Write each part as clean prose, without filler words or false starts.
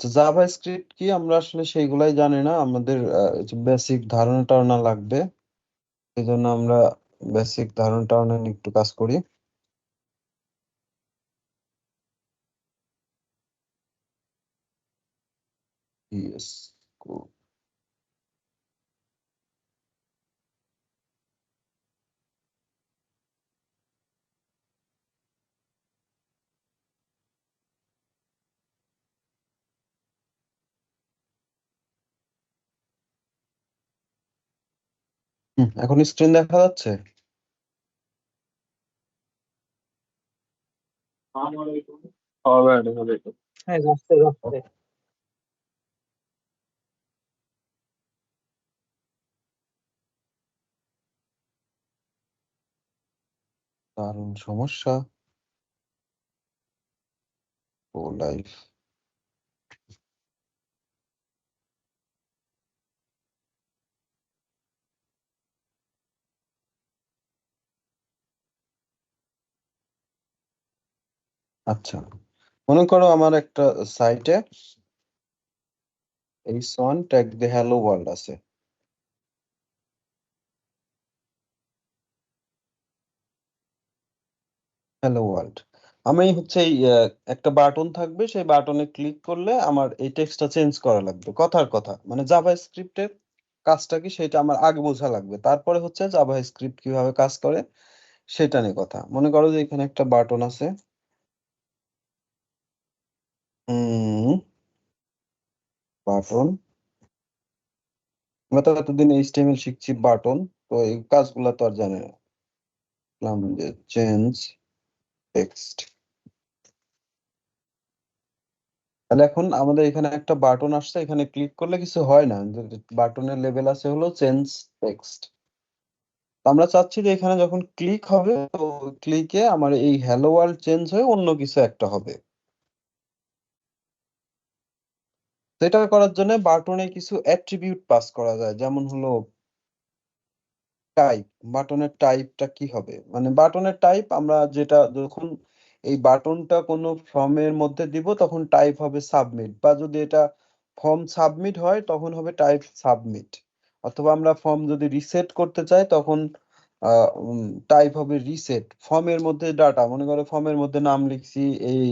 আচ্ছা, Java script কি আমরা আসলে সেইগুলাই জানি না, আমাদের বেসিক ধারণা টারণা লাগবে। এই জন্য আমরা বেসিক ধারণা টারণা নিয়ে একটু কাজ করি। ইয়েস। এখন স্ক্রিন দেখা যাচ্ছে? হবে হবে। হ্যাঁ, যাচ্ছে যাচ্ছে। দারুণ সমস্যা। ও লাইফ। আচ্ছা, মনে করো আমার একটা সাইটে এই সন ট্যাগ দি হ্যালো ওয়ার্ল্ড আছে। হ্যালো ওয়ার্ল্ড, আমি হচ্ছে এই একটা বাটন থাকবে, সেই বাটনে ক্লিক করলে আমার এই টেক্সটটা চেঞ্জ করা লাগবে। কথার কথা মানে জাভা স্ক্রিপ্টের কাজটা কি সেটা আমার আগে বোঝা লাগবে, তারপরে হচ্ছে জাভা স্ক্রিপ্ট কিভাবে কাজ করে সেটা নিয়ে কথা। মনে করো যে এখানে একটা বাটন আছে, বাটন। আমরা তো এতদিন এইচটিএমএল শিখছি বাটন, তো এই কাজগুলো তো আর জানি না। লিখলাম যে চেঞ্জ টেক্সট। তাহলে এখন আমাদের এখানে একটা বাটন আসছে, এখানে ক্লিক করলে কিছু হয় না, বাটনের লেভেল আছে হলো চেঞ্জ টেক্সট। আমরা চাচ্ছি যে এখানে যখন ক্লিক হবে, তো ক্লিকে আমার এই হ্যালো ওয়ার্ল্ড চেঞ্জ হয়ে অন্য কিছু একটা হবে। তো এটা করার জন্য বাটনে কিছু অ্যাট্রিবিউট পাস করা যায়, যেমন হলো টাইপ। বাটনের টাইপটা কি হবে, মানে বাটনের টাইপ আমরা যেটা যখন এই বাটনটা কোনো ফর্মের মধ্যে দিব তখন টাইপ হবে সাবমিট, বা যদি এটা ফর্ম সাবমিট হয় তখন হবে টাইপ সাবমিট। অথবা আমরা ফর্ম যদি রিসেট করতে চাই তখন টাইপ হবে রিসেট। ফর্মের মধ্যে ডাটা, মনে করো ফর্মের মধ্যে নাম লিখছি, এই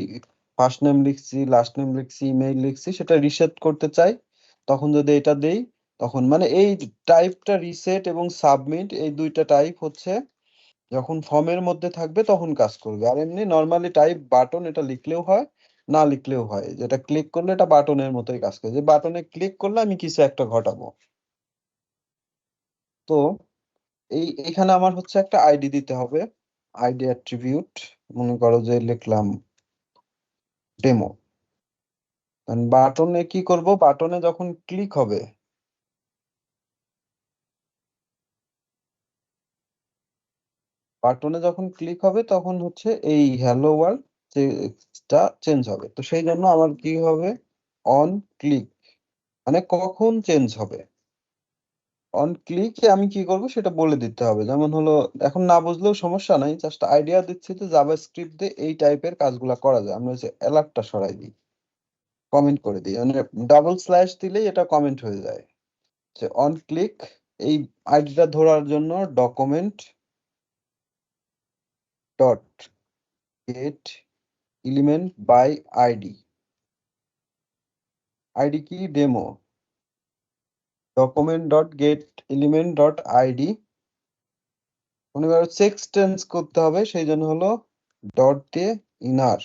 ফার্স্ট নেম লিখছি, লাস্ট নেম লিখছি, ইমেইল লিখছি, সেটা রিসেট করতে চাই, তখন যদি এটা দেই তখন মানে এই টাইপটা রিসেট এবং সাবমিট এই দুইটা টাইপ হচ্ছে যখন ফর্মের মধ্যে থাকবে তখন কাজ করবে। আর এমনি নর্মালি টাইপ বাটন এটা লিখলেও হয়, না লিখলেও হয়। যেটা ক্লিক করলে এটা বাটনের মতোই কাজ করে, যে বাটনে ক্লিক করলে আমি কিছু একটা ঘটাবো। তো এখানে আমার হচ্ছে একটা আইডি দিতে হবে, আইডি অ্যাট্রিবিউট। মনে করো যে লিখলাম ডেমো। বাটনে কি করব, বাটনে যখন ক্লিক হবে, বাটনে যখন ক্লিক হবে তখন হচ্ছে এই হ্যালো ওয়ার্ল্ড টা চেঞ্জ হবে। তো সেই জন্য আমার কি হবে, অন ক্লিক মানে কখন চেঞ্জ হবে। অন ক্লিকে আমি কি করব সেটা বলে দিতে হবে, যেমন হলো এখন না বুঝলেও সমস্যা নাই, জাস্ট আইডিয়া দিচ্ছি যে জাভাস্ক্রিপ্ট দিয়ে এই টাইপের কাজগুলো করা যায়। আমরা হচ্ছে অ্যালার্টটা সরাই দিই, কমেন্ট করে দিই, মানে ডাবল স্ল্যাশ দিলেই এটা কমেন্ট হয়ে যায়। যে অন ক্লিক এই আইডিটা ধরার জন্য document dot get element by ID. ID কি, demo. Document dot get element dot ID. মনে করো এক্সটেন্স করতে হবে, সেই জন্য হলো ডট দিয়ে ইনার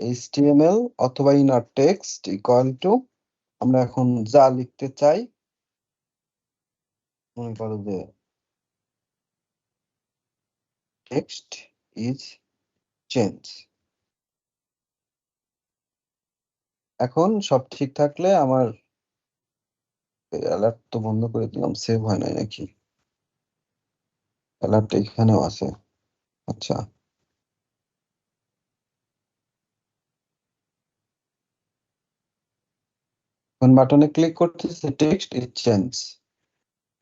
এইচটিএমএল অথবা ইনার টেক্সট ইকুয়াল টু, আমরা এখন যা লিখতে চাই, মনে করো যে টেক্সট ইজ চেঞ্জ। এখন সব ঠিক থাকলে আমার অ্যালার্ট তো বন্ধ করে দিলাম, সেভ হয় নাই নাকি? অ্যালার্ট এখানেও আছে। আচ্ছা, এখন বাটনে ক্লিক করতেছি, টেক্সট ইজ চেঞ্জ।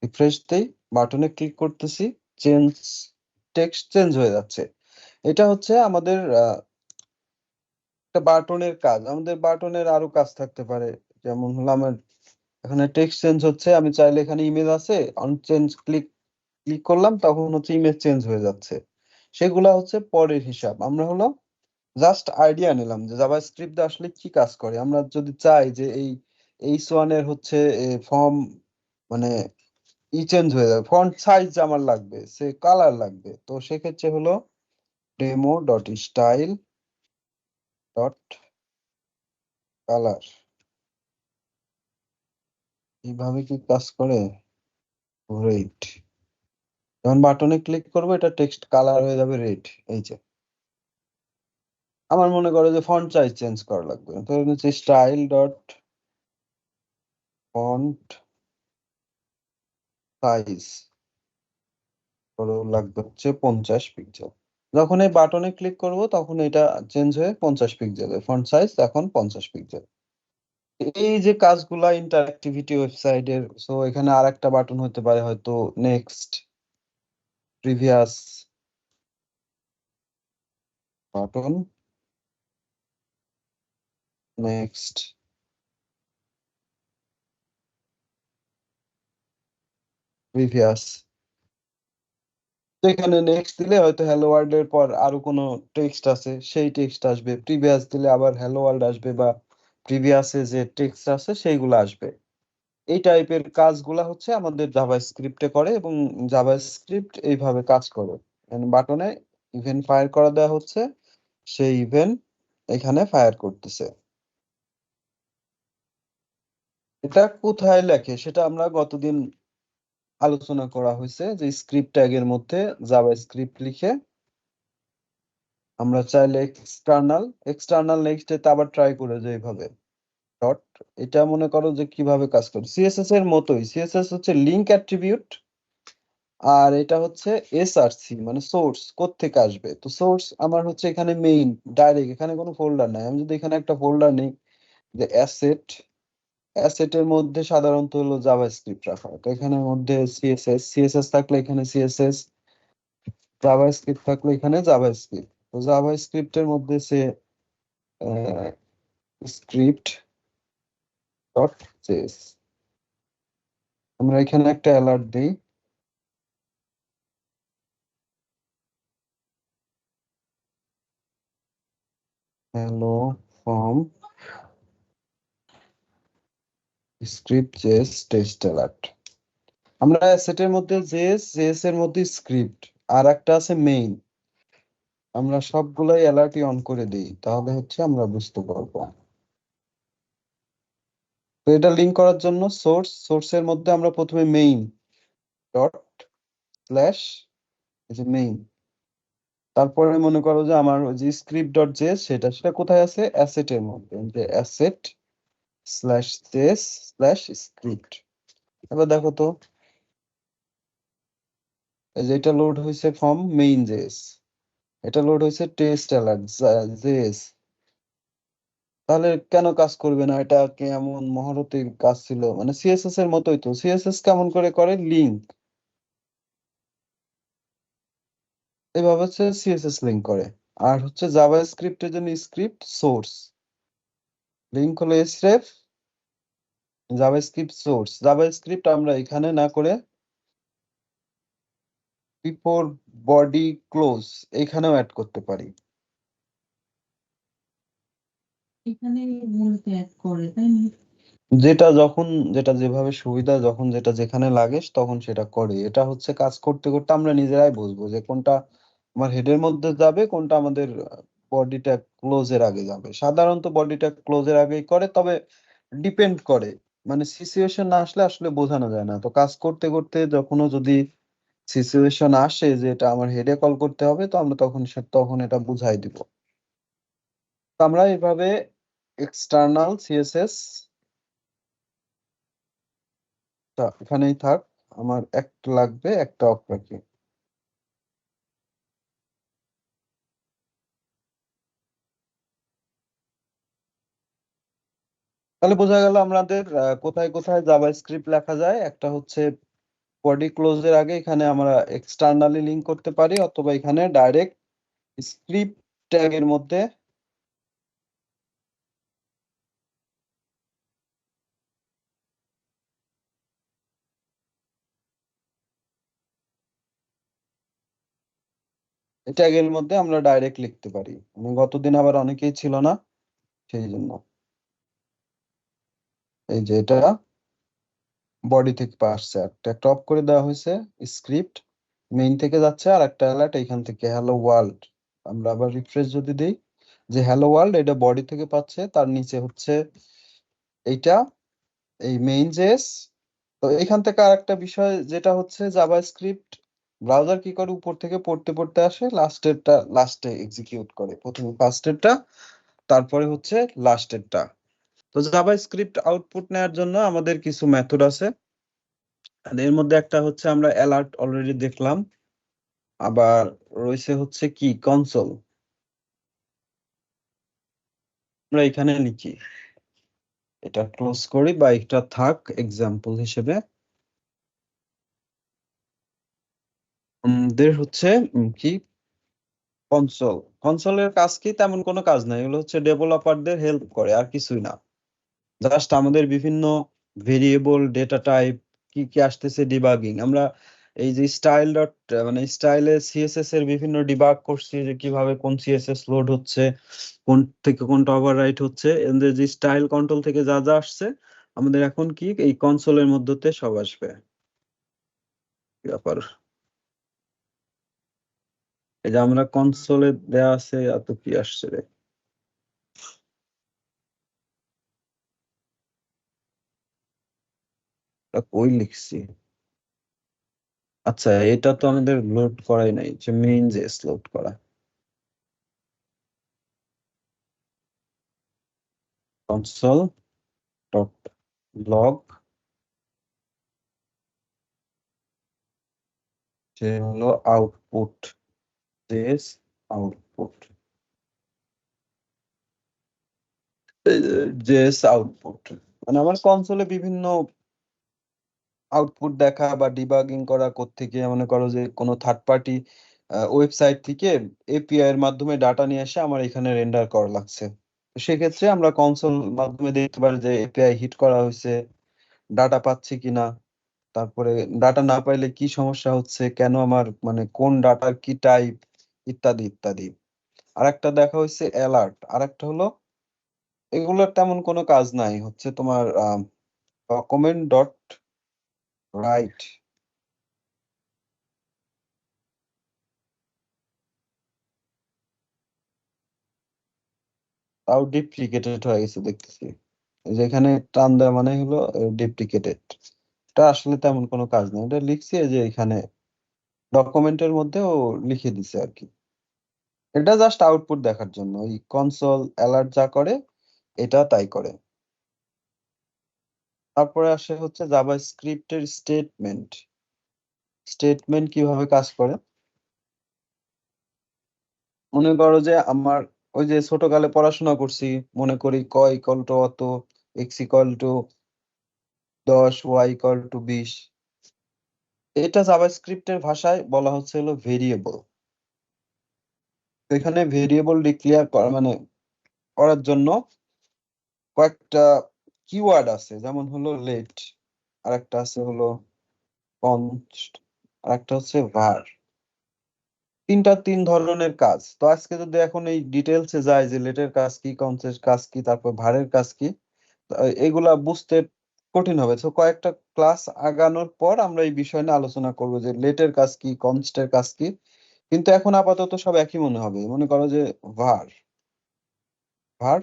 রিফ্রেশ দেই, বাটনে ক্লিক করতেছি, চেঞ্জ, টেক্সট চেঞ্জ হয়ে যাচ্ছে। এটা হচ্ছে আমাদের একটা বাটনের কাজ, আমাদের বাটনের আরো কাজ থাকতে পারে। যেমন হলো আমার এখানে টেক্সট চেঞ্জ হচ্ছে, আমি চাইলে এখানে ইমেজ আছে, অন চেঞ্জ ক্লিক ক্লিক করলাম, তখন হচ্ছে ইমেজ চেঞ্জ হয়ে যাচ্ছে। সেগুলা হচ্ছে পরের হিসাব। আমরা হলো জাস্ট আইডিয়া নিলাম যে জাভাস্ক্রিপ্ট আসলে কি কাজ করে। আমরা যদি চাই যে এই H1 এর হচ্ছে ফর্ম মানে চেঞ্জ হয়ে যাবে, ফন্ট সাইজ আমার লাগবে, সে কালার লাগবে, তো সেক্ষেত্রে হলো demo dot style dot colour. এইভাবে কি কাজ করে? রেড, যখন বাটনে ক্লিক করবো এটা টেক্সট কালার হয়ে যাবে রেড। এই যে আমার মনে করো যে ফন্ট সাইজ চেঞ্জ করা লাগবে, তো হচ্ছে স্টাইল ডট ফন্ট সাইজ লাগবে হচ্ছে 50 পিক্সেল। যখন এই বাটনে ক্লিক করব তখন এটা চেঞ্জ হয়ে 50 পিক্সেল, ফন্ট সাইজ এখন 50 পিক্সেল। এই যে কাজগুলা ইন্টারঅ্যাক্টিভিটি ওয়েবসাইটের, সো এখানে আর একটা বাটন হতে পারে হয়তো next, previous button, next, previous. এখানে নেক্সট দিলে হয়তো হ্যালো ওয়ার্ল্ড এর পর আরো কোনো টেক্সট আছে সেই টেক্সট আসবে, প্রিভিয়াস দিলে আবার হ্যালো ওয়ার্ল্ড আসবে বা প্রিভিয়াসে যে টেক্সট আছে সেইগুলো আসবে। এই টাইপের কাজগুলা হচ্ছে আমাদের জাভাস্ক্রিপ্টে করে, এবং জাভাস্ক্রিপ্ট এইভাবে কাজ করে। বাটনে ইভেন্ট ফায়ার করা দেওয়া হচ্ছে, সেই ইভেন্ট এখানে ফায়ার করতেছে। এটা কোথায় লেখে সেটা আমরা গতদিন আলোচনা করা হয়েছে, যে স্ক্রিপ্ট ট্যাগের মধ্যে জাভাস্ক্রিপ্ট লিখে আমরা চাইলে এক্সটার্নাল এক্সটার্নাল নেক্সট এতে আবার ট্রাই করে যে এইভাবে ডট। এটা মনে করো যে কিভাবে কাজ করে সিএসএস এর মতোই। সিএসএস হচ্ছে লিঙ্ক অ্যাট্রিবিউট, আর এটা হচ্ছে এসআরসি মানে সোর্স, কোত্থেকে আসবে। তো সোর্স আমার হচ্ছে এখানে মেইন, ডাইরেক্ট এখানে কোনো ফোল্ডার নাই। আমি যদি এখানে একটা ফোল্ডার নেই যে অ্যাসেট, অ্যাসেটের মধ্যে সাধারণত হলো জাভাস্ক্রিপ্ট রাখা হয়, তো এখানের মধ্যে সিএসএস, সিএসএস থাকলে এখানে সিএসএস, জাভাস্ক্রিপ্ট থাকলে এখানে জাভাস্ক্রিপ্ট। তো জাভাস্ক্রিপ্টের মধ্যে সে স্ক্রিপ্ট ডট জেএস। আমরা এখানে একটা অ্যালার্ট দিই, hello form script JS text alert. আমরা সেটের মধ্যে জেএস, জেএস এর মধ্যে স্ক্রিপ্ট, আর একটা আছে মেইন। আমরা সবগুলাই অ্যালার্টই অন করে দিই, তাহলে হচ্ছে আমরা বুঝতে পারবো। তো এটা লিঙ্ক করার জন্য সোর্সের মধ্যে আমরা প্রথমে মেইন ডট স্ল্যাশ, এই যে মেইন, তারপরে মনে করো যে আমার ওই যে স্ক্রিপ্ট ডট জেএস সেটা সেটা কোথায় আছে, অ্যাসেটের মধ্যে, যে asset slash JS slash script. এবার দেখো তো, এই যে এটা লোড হয়েছে ফ্রম মেইন জেএস, এটা লোড হয়েছে টেস্ট অ্যালার্ট জেএস। তাহলে কেন কাজ করবে না? এটা কেমন মহরতের কাজ ছিল, মানে সিএসএস এর মতোই তো। সিএসএস কেমন করে করে? লিঙ্ক, এইভাবে হচ্ছে সিএসএস লিঙ্ক করে। আর হচ্ছে জাভাস্ক্রিপ্টের জন্য স্ক্রিপ্ট সোর্স, লিঙ্ক হলো এসরেফ, জাভাস্ক্রিপ্ট সোর্স। জাভাস্ক্রিপ্ট আমরা এখানে না করে বিফোর বডি ক্লোজ এখানেও অ্যাড করতে পারি। এখানে মূলত অ্যাড করে তাই না? যেটা যখন যেটা যেভাবে সুবিধা, যখন যেটা যেখানে লাগে তখন সেটা করে। এটা হচ্ছে কাজ করতে করতে আমরা নিজেরাই বুঝবো যে কোনটা আমার হেডের মধ্যে যাবে, কোনটা আমাদের বডিটা ক্লোজের আগে যাবে। সাধারণত বডিটা ক্লোজের আগেই করে, তবে ডিপেন্ড করে, মানে সিচুয়েশন না আসলে আসলে বোঝানো যায় না। তো কাজ করতে করতে যখনও যদি সিচুয়েশন আসে যে এটা আমার হেডে কল করতে হবে, তো আমরা তখন এটা বুঝাই দিব। তো আমরা এইভাবে এক্সটার্নাল সিএসএস এখানেই থাক, আমার একটা লাগবে, একটা অফ রাখি। তাহলে বোঝা গেল আমাদের কোথায় কোথায় জাভাস্ক্রিপ্ট লেখা যায়। একটা হচ্ছে বডি ক্লোজের আগে এখানে আমরা এক্সটার্নালি লিংক করতে পারি, অথবা এখানে ডাইরেক্ট স্ক্রিপ্ট ট্যাগের মধ্যে এই ট্যাগের মধ্যে আমরা ডাইরেক্ট লিখতে পারি, মানে গতদিন আবার অনেকেই ছিল না সেই জন্য। এই যে এটা বডি থেকে আসছে, একটা টপ করে দেওয়া হয়েছে স্ক্রিপ্ট, মেইন থেকে যাচ্ছে, আর একটা অ্যালার্ট এখান থেকে হ্যালো ওয়ার্ল্ড। আমরা আবার রিফ্রেশ যদি দিই, যে হ্যালো ওয়ার্ল্ড এটা বডি থেকে পাচ্ছে, তার নিচে হচ্ছে এইটা এই মেইন জেএস। তো এখান থেকে আর একটা বিষয় যেটা হচ্ছে জাভাস্ক্রিপ্ট ব্রাউজার কি করে, উপর থেকে পড়তে পড়তে আসে, লাস্টেরটা লাস্টে এক্সিকিউট করে, প্রথমে ফার্স্টেরটা তারপরে হচ্ছে লাস্টেরটা। তো জাভাস্ক্রিপ্ট আউটপুট নেওয়ার জন্য আমাদের কিছু মেথড আছে, আর এর মধ্যে একটা হচ্ছে আমরা অ্যালার্ট অলরেডি দেখলাম, আবার রয়েছে হচ্ছে কি কনসোল। আমরা এখানে লিখি, এটা ক্লোজ করি বা এটা থাক এক্সাম্পল হিসেবে। দের হচ্ছে কি কনসোল। কনসোলের কাজ কি, তেমন কোনো কাজ নাই, এগুলো হচ্ছে ডেভেলপারদের হেল্প করে আর কিছুই না। জাস্ট আমাদের বিভিন্ন ভেরিয়েবল ডেটা টাইপ কি কি আসতেছে ডিবাগিং। আমরা এই যে স্টাইল ডট মানে স্টাইলে সিএসএস এর বিভিন্ন ডিবাগ করছি, যে কিভাবে কোন সিএসএস লোড হচ্ছে, কোন থেকে কোনটা ওভাররাইট হচ্ছে, এদের যে স্টাইল কন্ট্রোল থেকে যা যা আসছে আমাদের এখন কি এই কনসোলের মধ্যে সব আসবে। কি ব্যাপার, এই যে আমরা কনসোলে দেয়া আছে এত কি আসছে রে, এটা কই লিখছি? আচ্ছা এটা তো আমাদের লোড করাই নাই, যে মেইন জেএস লোড করা। কনসোল ডট লগ, যে হলো output, JS output, JS output. মানে আমার কনসোলে বিভিন্ন আউটপুট দেখা বা ডিবাগিং করা কোত্থেকে, মনে করো যে কোনো থার্ড পার্টি ওয়েবসাইট থেকে এপিআই এর মাধ্যমে ডাটা নিয়ে এসে আমার এখানে রেন্ডার করা লাগছে। তো সেক্ষেত্রে আমরা কনসোল মাধ্যমে দেখতে পারি যে এপিআই হিট করা হয়েছে, ডাটা পাচ্ছি কিনা, তারপরে ডাটা না পাইলে কি সমস্যা হচ্ছে, কেন আমার মানে কোন ডাটার কি টাইপ, ইত্যাদি ইত্যাদি। আর একটা দেখা হয়েছে অ্যালার্ট, আর একটা হলো এগুলোর তেমন কোনো কাজ নাই, হচ্ছে তোমার ডকুমেন্ট ডট রাইট। তাও ডিপ্লিকেটেড হয়ে গেছে দেখতেছি, এই যে এখানে টান দেওয়া মানে হলো ডিপ্লিকেটেড। এটা আসলে তেমন কোনো কাজ নেই, এটা লিখছি এই যে এখানে ডকুমেন্টের মধ্যে ও লিখে দিছে আর কি। এটা জাস্ট আউটপুট দেখার জন্য, ওই কনসোল অ্যালার্ট যা করে এটা তাই করে। তারপরে আসে হচ্ছে জাভাস্ক্রিপ্টের স্টেটমেন্ট। স্টেটমেন্ট কিভাবে কাজ করে, মনে করো যে আমার ওই যে ছোটকালে পড়াশোনা করছি, মনে করি ক ইকুয়াল টু অত, X equal to 10, Y equal to 20। এটা জাভাস্ক্রিপ্টের ভাষায় বলা হচ্ছে হলো ভেরিয়েবল। এখানে ভেরিয়েবল ডিক্লেয়ার করা মানে করার জন্য কয়েকটা কিওয়ার্ড আছে, যেমন হলো লেট, আর একটা আছে হলো কনস্ট, আর একটা হচ্ছে var। তিন ধরনের কাজ। তো আজকে যদি এখন এই ডিটেলসে যায় যে লেটের কাজ কি, কনস্টের কাজ কি, তারপর ভারের কাজ কি, তো এগুলা বুঝতে কঠিন হবে। তো কয়েকটা ক্লাস আগানোর পর আমরা এই বিষয় নিয়ে আলোচনা করবো যে লেটের কাজ কি, কনস্টের কাজ কি। কিন্তু এখন আপাতত সব একই মনে হবে। মনে করো যে var, var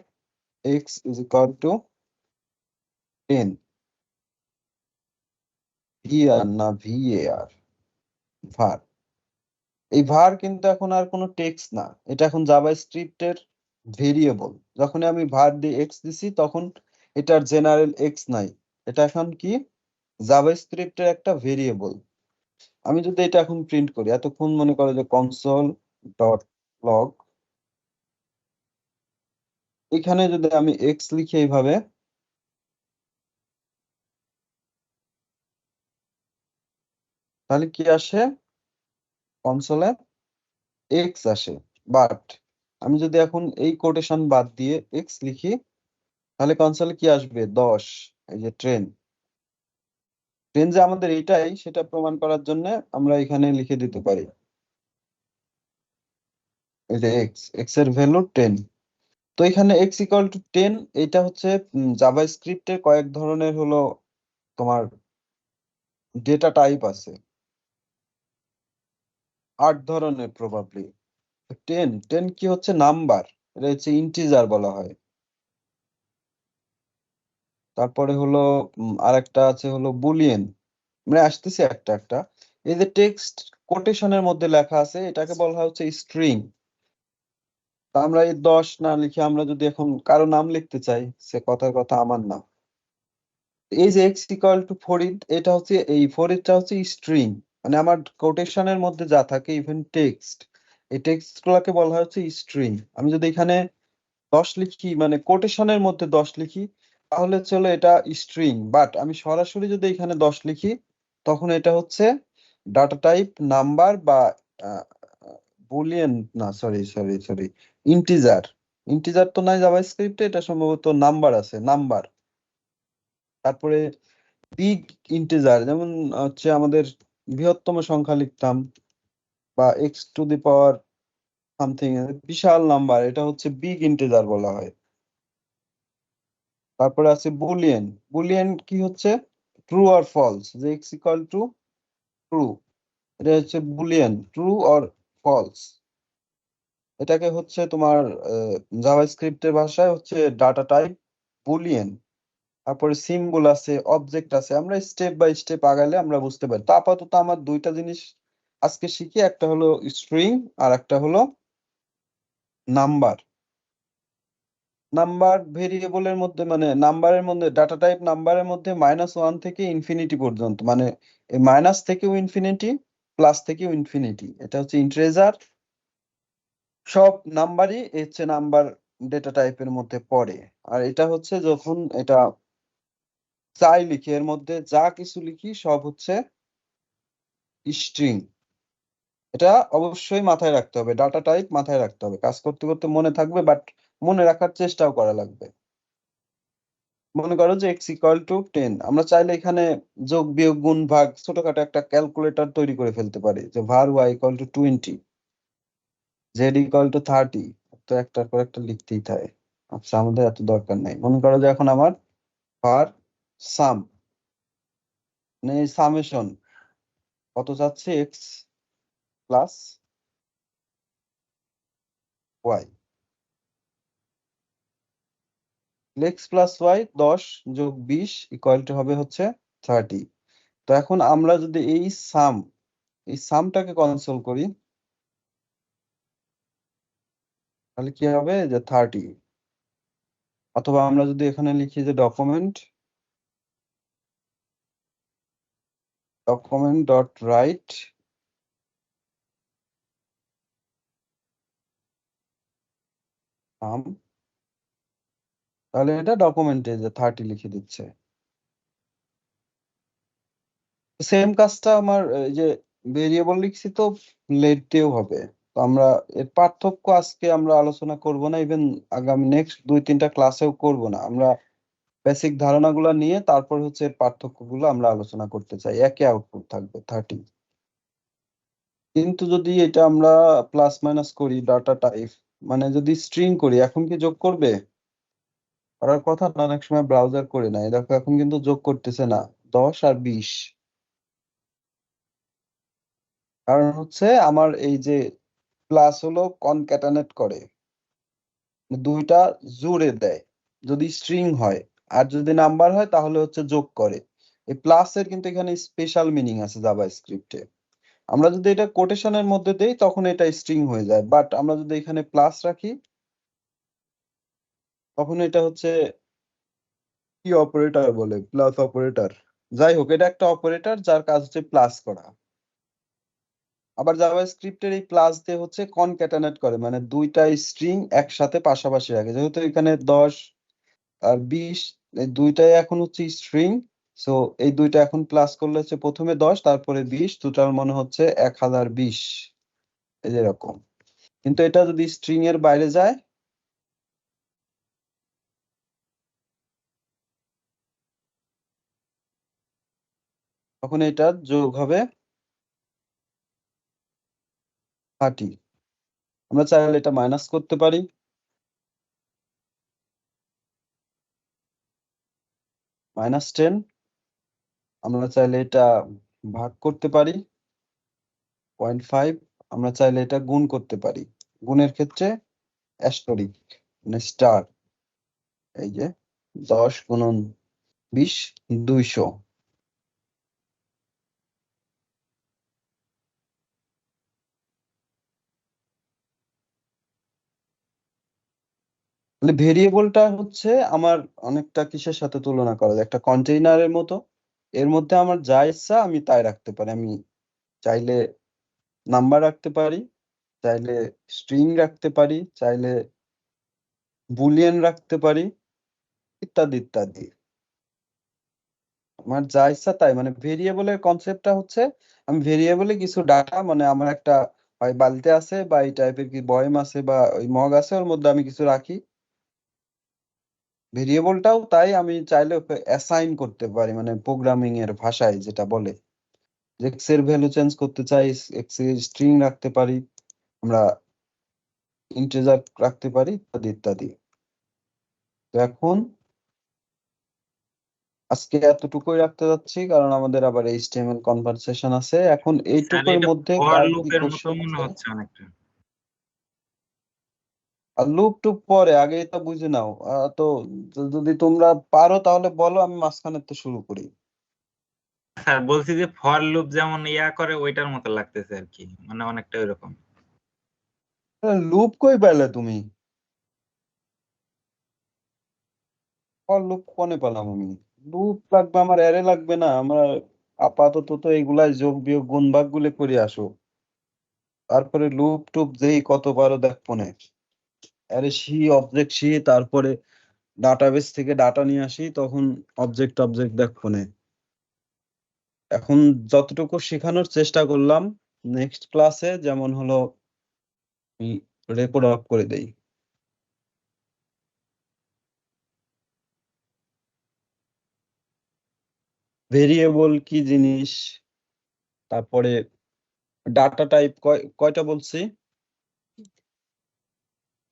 x is equal to 10, var না var, var। এই var কিন্তু এখন আর কোনো টেক্সট না, এটা এখন জাভাস্ক্রিপ্টের ভেরিয়েবল। যখন আমি var দিয়ে এক্স দিছি তখন এটার জেনারেল এক্স নাই, এটা এখন কি জাভাস্ক্রিপ্টের একটা ভেরিয়েবল। আমি যদি এটা এখন প্রিন্ট করি, এতক্ষণ মনে করো যে কনসোল ডট লগ, এখানে যদি আমি এক্স লিখি এইভাবে, তাহলে কি আসে কনসোলে, এক্স আসে। বাট আমি যদি এখন এই কোটেশন বাদ দিয়ে এক্স লিখি, তাহলে কনসোলে কি আসবে 10। এই যে ট্রেন, ট্রেন যে আমাদের এইটাই সেটা প্রমাণ করার জন্য আমরা এখানে লিখে দিতে পারি এই যে এক্স এর ভ্যালু 10। তো এখানে এক্স ইকুয়াল টু 10, এটা হচ্ছে জাভাস্ক্রিপ্টের কয়েক ধরনের হলো তোমার ডেটা টাইপ আছে, 8 ধরনের প্রবাবলি। 10 কি হচ্ছে নাম্বার, এটা হচ্ছে ইন্টিজার বলা হয়। তারপরে হলো আরেকটা আছে হলো বুলিয়েন, মানে আসতেছে একটা একটা। এই যে টেক্সট কোটেশনের মধ্যে লেখা আছে এটাকে বলা হচ্ছে স্ট্রিং। আমরা এই 10 না লিখে আমরা যদি এখন কারো নাম লিখতে চাই, সে কথার কথা আমার নাম, এই যে এক্স ইকুয়াল টু ফরিদ, এটা হচ্ছে এই ফরিদটা হচ্ছে স্ট্রিং, মানে আমার কোটেশনের মধ্যে যা থাকে ইভেন টেক্সট, এই টেক্সট গুলাকে বলা হচ্ছে স্ট্রিং। আমি যদি এখানে 10 লিখি, মানে কোটেশনের মধ্যে 10 লিখি, তাহলে চলো এটা স্ট্রিং। বাট আমি সরাসরি যদি এখানে 10 লিখি, তখন এটা হচ্ছে ডাটা টাইপ নাম্বার বা বুলিয়ান, না sorry sorry sorry, integer. Integer তো নাই জাভাস্ক্রিপ্টে, এটা সম্ভবত নাম্বার আছে, নাম্বার। তারপরে বিগ ইন্টিজার, যেমন হচ্ছে আমাদের বৃহত্তম সংখ্যা লিখতাম, বা X to the power something, বিশাল নাম্বার, এটা হচ্ছে বিগ ইন্টিজার বলা হয়। তারপরে আছে বুলিয়ান। বুলিয়ান কি হচ্ছে ট্রু আর ফলস, যে এক্স ইকুয়াল টু ট্রু, এটা হচ্ছে বুলিয়ান, ট্রু অর ফলস। এটাকে হচ্ছে তোমার জাভাস্ক্রিপ্টের ভাষায় হচ্ছে ডাটা টাইপ বুলিয়ান। তারপরে সিম্বল আছে, অবজেক্ট আছে, আমরা স্টেপ বাই স্টেপ আগালে আমরা বুঝতে পারি। তো আপাতত আমার দুইটা জিনিস আজকে শিখি, একটা হলো স্ট্রিং আর একটা হলো নাম্বার। নাম্বার ভেরিয়েবলের মধ্যে, মানে নাম্বারের মধ্যে, ডাটা টাইপ নাম্বারের মধ্যে -1 থেকে ইনফিনিটি পর্যন্ত, মানে মাইনাস থেকেও ইনফিনিটি, প্লাস থেকেও ইনফিনিটি, এটা হচ্ছে ইন্টিজার। সব নাম্বারই হচ্ছে নাম্বার ডেটা টাইপের মধ্যে পড়ে। আর এটা হচ্ছে যখন এটা চাই লিখি, এর মধ্যে যা কিছু লিখি সব হচ্ছে স্ট্রিং। এটা অবশ্যই মাথায় রাখতে হবে, ডাটা টাইপ মাথায় রাখতে হবে, কাজ করতে করতে মনে থাকবে, বাট মনে রাখার চেষ্টাও করা লাগবে। মনে করো যে এক্স ইকুয়াল টু 10, আমরা চাইলে এখানে যোগ বিয়োগ গুণ ভাগ ছোটখাটো একটা ক্যালকুলেটর তৈরি করে ফেলতে পারি, যে var y equal to 20, z equal to 30। তো একটার পর একটা লিখতেই থাকে। আচ্ছা, আমাদের এত দরকার নাই। মনে করো যে এখন আমার var সাম, মানে সামেশন কত যাচ্ছে, X plus Y, X plus Y 10 যোগ 20 ইকুয়াল টু হবে হচ্ছে 30। তো এখন আমরা যদি এই সামটাকে কনসোল করি, তাহলে কি হবে যে 30। অথবা আমরা যদি এখানে লিখি যে ডকুমেন্ট ডট রাইট সাম, তাহলে এটা ডকুমেন্টে যে 30 লিখে দিচ্ছে। সেম কাজটা আমার এই যে ভেরিয়েবল লিখছি তো লেট দিয়েও হবে। তো আমরা এর পার্থক্য আজকে আমরা আলোচনা করব না, ইভেন আগামী নেক্সট 2-3টা ক্লাসেও করব না। আমরা বেসিক ধারণাগুলো নিয়ে তারপর হচ্ছে এর পার্থক্যগুলো আমরা আলোচনা করতে চাই। একই আউটপুট থাকবে 30। কিন্তু যদি এটা আমরা প্লাস মাইনাস করি ডাটা টাইপ, মানে যদি স্ট্রিং করি, এখন কি যোগ করবে? করার কথা না, অনেক সময় ব্রাউজার করে না, দেখো এখন কিন্তু যোগ করতেছে না 10 আর 20। কারণ হচ্ছে আমার এই যে প্লাস হলো কনক্যাটানেট করে, দুইটা জুড়ে দেয় যদি স্ট্রিং হয়, আর যদি নাম্বার হয় তাহলে হচ্ছে যোগ করে। এই প্লাস এর কিন্তু এখানে স্পেশাল মিনিং আছে জাভাস্ক্রিপ্টে। আমরা যদি এটা কোটেশনের মধ্যে দেই তখন এটা স্ট্রিং হয়ে যায়, বাট আমরা যদি এখানে প্লাস রাখি তখন এটা হচ্ছে কি অপারেটর বলে, প্লাস অপারেটর। যাই হোক, এটা একটা অপারেটর যার কাজ হচ্ছে প্লাস করা। আবার জাভাস্ক্রিপ্টের এই প্লাস দিয়ে হচ্ছে কনক্যাটানেট করে, মানে দুইটা স্ট্রিং একসাথে পাশাপাশি রাখে। যেহেতু এখানে 10 আর 20, এই দুইটাই এখন হচ্ছে স্ট্রিং। সো এই দুইটা এখন প্লাস করলে হচ্ছে প্রথমে 10 তারপরে 20, টোটাল মনে হচ্ছে 1020, এই যে এরকম। কিন্তু এটা যদি স্ট্রিং এর বাইরে যায়, তখন এটা যোগ হবে 30। আমরা চাইলে এটা মাইনাস করতে পারি, -10। আমরা চাইলে এটা ভাগ করতে পারি 0.5। আমরা চাইলে এটা গুণ করতে পারি, গুণের ক্ষেত্রে অ্যাস্টেরিক মানে স্টার। এই যে 10 গুণন 20 200। তাহলে ভেরিয়েবলটা হচ্ছে আমার অনেকটা কিসের সাথে তুলনা করা যায়, একটা কন্টেইনারের মতো। এর মধ্যে আমার যা ইচ্ছা আমি তাই রাখতে পারি। আমি চাইলে নাম্বার রাখতে পারি, চাইলে স্ট্রিং রাখতে পারি, চাইলে বুলিয়ান রাখতে পারি, ইত্যাদি ইত্যাদি। আমার যা ইচ্ছা তাই, মানে ভেরিয়েবলের কনসেপ্টটা হচ্ছে আমি ভেরিয়েবলে কিছু ডাটা, মানে আমার একটা হয় বালতি আছে বা এই টাইপের কি বয়ম আছে বা ওই মগ আছে, ওর মধ্যে আমি কিছু রাখি। ভেরিয়েবলটাও তাই, আমি চাইলে ওকে অ্যাসাইন করতে পারি, মানে প্রোগ্রামিং এর ভাষায় যেটা বলে যে এক্স এর ভ্যালু চেঞ্জ করতে চাই, এক্স এর স্ট্রিং রাখতে পারি, আমরা ইন্টিজার রাখতে পারি, ইত্যাদি ইত্যাদি। তো এখন আজকে এতটুকুই রাখতে যাচ্ছি, কারণ আমাদের আবার HTML কনভারসেশন আছে। এখন স্যার এইটুকুর এটা মধ্যে ফর কার কি লুপের মতো কোশ্চেন মনে আছে? হচ্ছে অনেকটা। আর লুপ টুপ পরে, আগে এটা বুঝে নাও। তো যদি তোমরা পারো তাহলে বলো, আমি মাঝখানে তো শুরু করি। স্যার বলছি যে ফর লুপ যেমন ইয়া করে ওইটার মতো লাগতেছে আর কি, মানে অনেকটা ওইরকম। লুপ কই পেলে তুমি? লুপ কোনে পেলাম আমি? লুপ লাগবে আমার, অ্যারে লাগবে না আমার। আপাতত তো এগুলাই যোগ বিয়োগ গুণ ভাগ গুলো করে আসো, তারপরে লুপ টুপ যেই কত পারো দেখবো না। অ্যারে সি, অবজেক্ট সি, তারপরে ডাটাবেস থেকে ডাটা নিয়ে আসি, তখন অবজেক্ট অবজেক্ট দেখবো না। এখন যতটুকু শেখানোর চেষ্টা করলাম, নেক্সট ক্লাসে যেমন হলো আমি রেকর্ড অফ করে দেই। ভেরিয়েবল কি জিনিস, তারপরে ডাটা টাইপ কয়টা বলছি?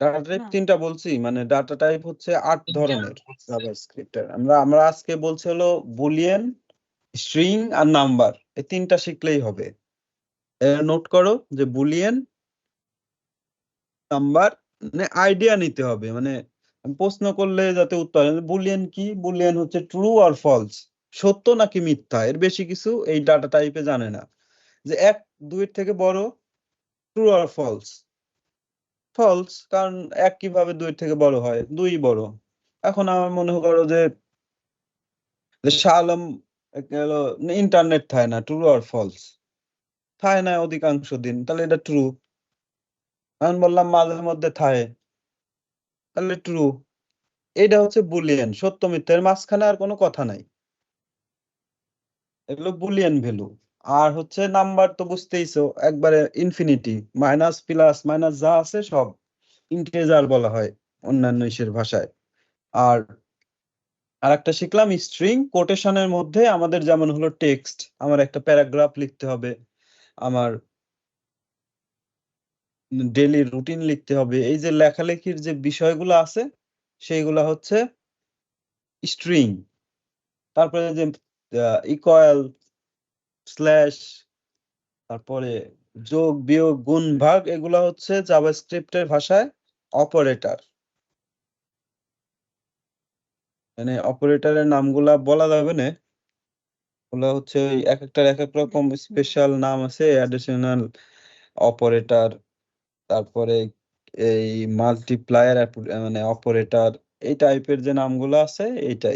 ডাটা টাইপ না। 3টা বলছি, মানে ডাটা টাইপ হচ্ছে 8 ধরনের জাভাস্ক্রিপ্টের। আমরা আজকে বলছি হলো বুলিয়ান, স্ট্রিং আর নাম্বার, এই 3টা শিখলেই হবে। নোট করো যে বুলিয়ান, নাম্বার, মানে আইডিয়া নিতে হবে, মানে প্রশ্ন করলে যাতে উত্তর। বুলিয়ান কি? বুলিয়ান হচ্ছে ট্রু আর ফলস, সত্য নাকি মিথ্যা, এর বেশি কিছু এই ডাটা টাইপে জানে না। যে 1 2 এর থেকে বড়, ট্রু আর ফলস। ফলস, কারণ 1 কিভাবে 2 এর থেকে বড় হয়? 2 বড়। এখন আমার মনে করো যে শাহ আলম হলো ইন্টারনেট থায় না, ট্রু আর ফলস? থায় না অধিকাংশ দিন, তাহলে এটা ট্রু। আমি বললাম মাঝে মধ্যে থায়, তাহলে ট্রু। এটা হচ্ছে বুলিয়ান, সত্য মিথ্যার মাঝখানে আর কোনো কথা নাই, এগুলো বুলিয়ান ভ্যালু। আর হচ্ছে নাম্বার তো বুঝতেইছো, একবারে ইনফিনিটি, মাইনাস প্লাস মাইনাস যা আছে সব ইন্টিজার বলা হয় অন্যান্য ইসের ভাষায়। আর আরেকটা শিখলাম স্ট্রিং, কোটেশনের মধ্যে আমাদের যেমন হলো টেক্সট, আমার একটা প্যারাগ্রাফ লিখতে হবে, আমার ডেইলি রুটিন লিখতে হবে, এই যে লেখালেখির যে বিষয়গুলো আছে সেইগুলা হচ্ছে স্ট্রিং। তারপরে যে ইকুয়াল, স্ল্যাশ, তারপরে যোগ বিয়োগ গুণ ভাগ, এগুলা হচ্ছে জাভাস্ক্রিপ্টের ভাষায় অপারেটর। মানে অপারেটরের নামগুলা বলা যাবে না, ওগুলা হচ্ছে ওই এক একটার এক এক রকম স্পেশাল নাম আছে, অ্যাডিশনাল অপারেটর, তারপরে এই মাল্টিপ্লায়ার মানে অপারেটর, এই টাইপের যে নামগুলো আছে এইটাই।